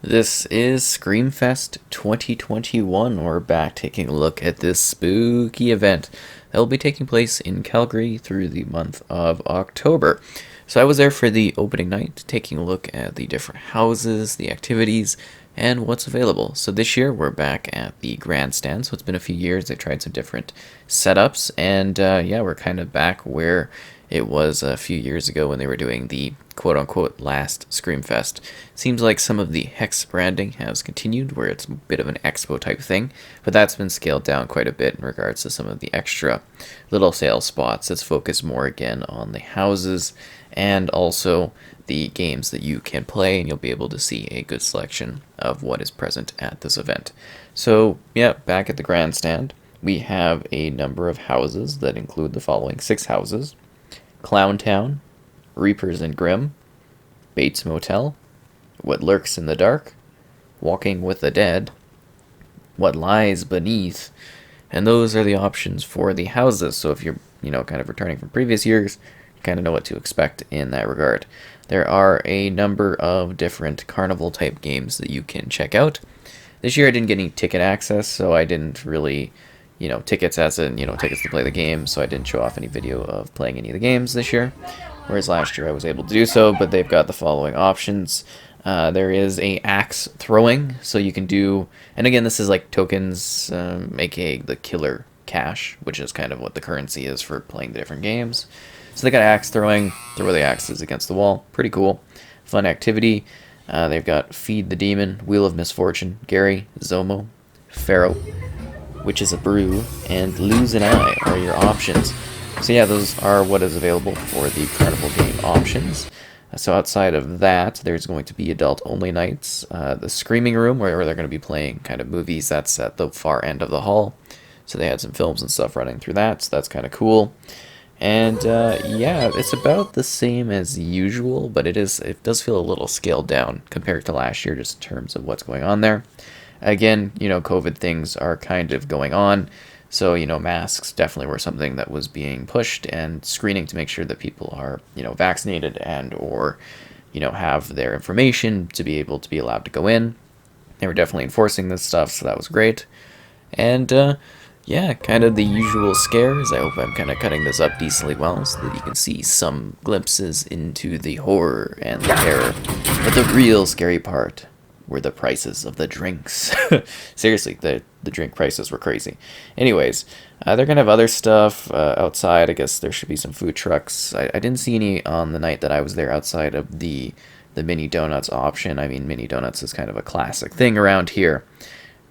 This is Screamfest 2021. We're back taking a look at this spooky event that will be taking place in Calgary through the month of October. So I was there for the opening night, taking a look at the different houses, the activities, and what's available. So this year we're back at the Grandstand. So it's been a few years. They've tried some different setups, and yeah, we're kind of back where it was a few years ago when they were doing the quote-unquote last Screamfest. Seems like some of the Hex branding has continued, where it's a bit of an expo type thing, but that's been scaled down quite a bit in regards to some of the extra little sales spots. It's focused more again on the houses and also the games that you can play, and you'll be able to see a good selection of what is present at this event. So yeah, back at the Grandstand, we have a number of houses that include the following 6 houses: Clown Town, Reapers and Grim, Bates Motel, What Lurks in the Dark, Walking with the Dead, What Lies Beneath, and those are the options for the houses. So if you're, kind of returning from previous years, you kind of know what to expect in that regard. There are a number of different carnival type games that you can check out. This year I didn't get any ticket access, so I didn't really, tickets as in, tickets to play the game, so I didn't show off any video of playing any of the games this year. Whereas last year I was able to do so, but they've got the following options. There is a axe throwing, so you can do, and again, this is like tokens, aka the killer cash, which is kind of what the currency is for playing the different games. So they got axe throwing, throw the axes against the wall, pretty cool, fun activity. They've got Feed the Demon, Wheel of Misfortune, Gary, Zomo, Pharaoh, Which is a Brew, and Lose an Eye are your options. So yeah, those are what is available for the carnival game options. So outside of that, there's going to be adult-only nights. The Screaming Room, where they're going to be playing kind of movies, that's at the far end of the hall. So they had some films and stuff running through that, so that's kind of cool. And yeah, it's about the same as usual, but it does feel a little scaled down compared to last year, just in terms of what's going on there. Again, COVID things are kind of going on. So, masks definitely were something that was being pushed, and screening to make sure that people are, vaccinated and or, have their information to be able to be allowed to go in. They were definitely enforcing this stuff, so that was great. And, yeah, kind of the usual scares. I hope I'm kind of cutting this up decently well so that you can see some glimpses into the horror and the terror. But the real scary part were the prices of the drinks. Seriously, the drink prices were crazy. Anyways, they're going to have other stuff outside. I guess there should be some food trucks. I didn't see any on the night that I was there outside of the mini donuts option. I mean, mini donuts is kind of a classic thing around here.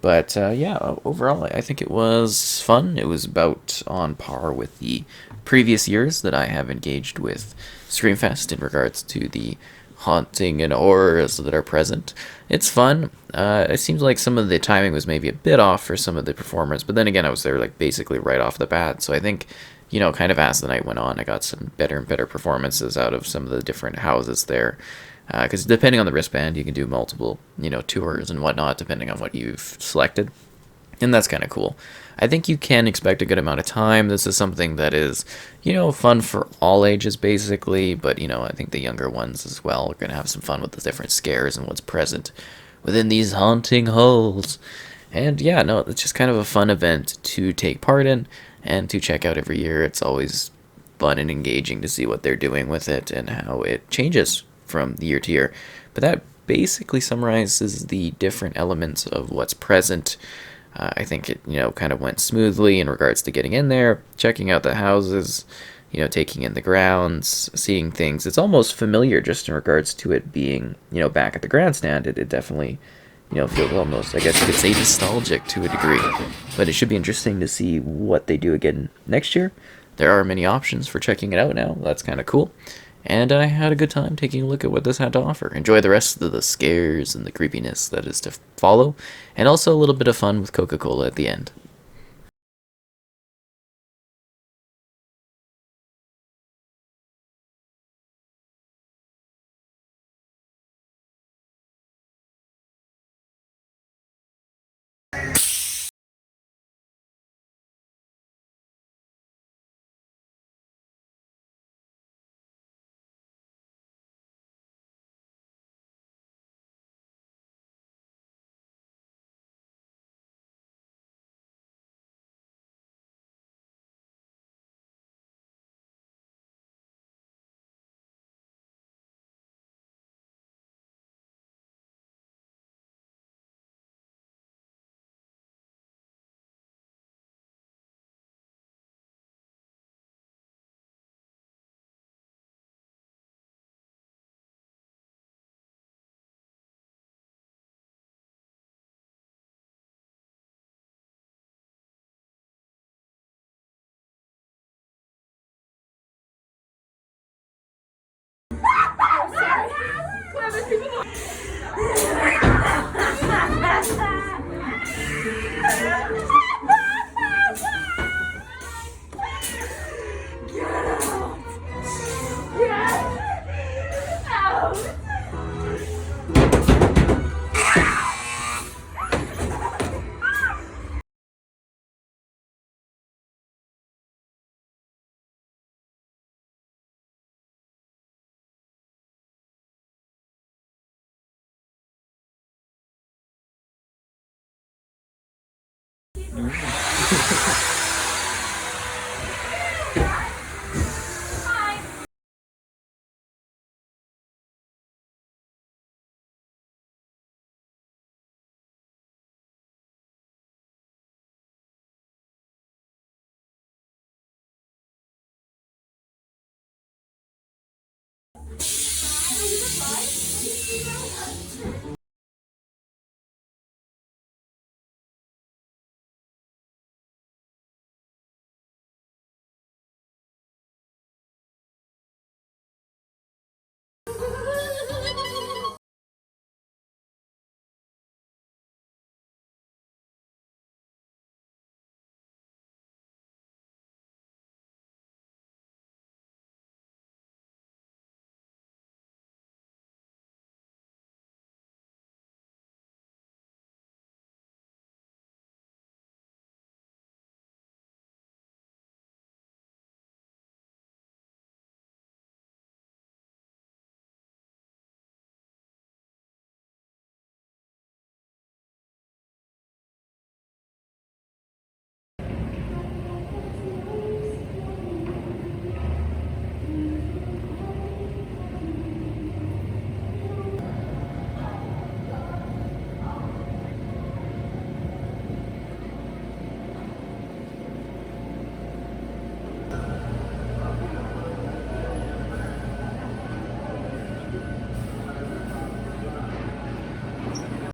But yeah, overall, I think it was fun. It was about on par with the previous years that I have engaged with Screamfest in regards to the haunting and horrors that are present. It's fun. It seems like some of the timing was maybe a bit off for some of the performers, but then again, I was there like basically right off the bat, so I think, kind of as the night went on, I got some better and better performances out of some of the different houses there. Because depending on the wristband, you can do multiple, tours and whatnot, depending on what you've selected. And that's kind of cool. I think you can expect a good amount of time. This is something that is, fun for all ages, basically. But, I think the younger ones as well are going to have some fun with the different scares and what's present within these haunting halls. And, yeah, no, it's just kind of a fun event to take part in and to check out every year. It's always fun and engaging to see what they're doing with it and how it changes from year to year. But that basically summarizes the different elements of what's present. I think it, kind of went smoothly in regards to getting in there, checking out the houses, taking in the grounds, seeing things. It's almost familiar just in regards to it being, back at the Grandstand. It definitely, feels almost, I guess you could say, nostalgic to a degree. But it should be interesting to see what they do again next year. There are many options for checking it out now. That's kind of cool. And I had a good time taking a look at what this had to offer. Enjoy the rest of the scares and the creepiness that is to follow, and also a little bit of fun with Coca-Cola at the end.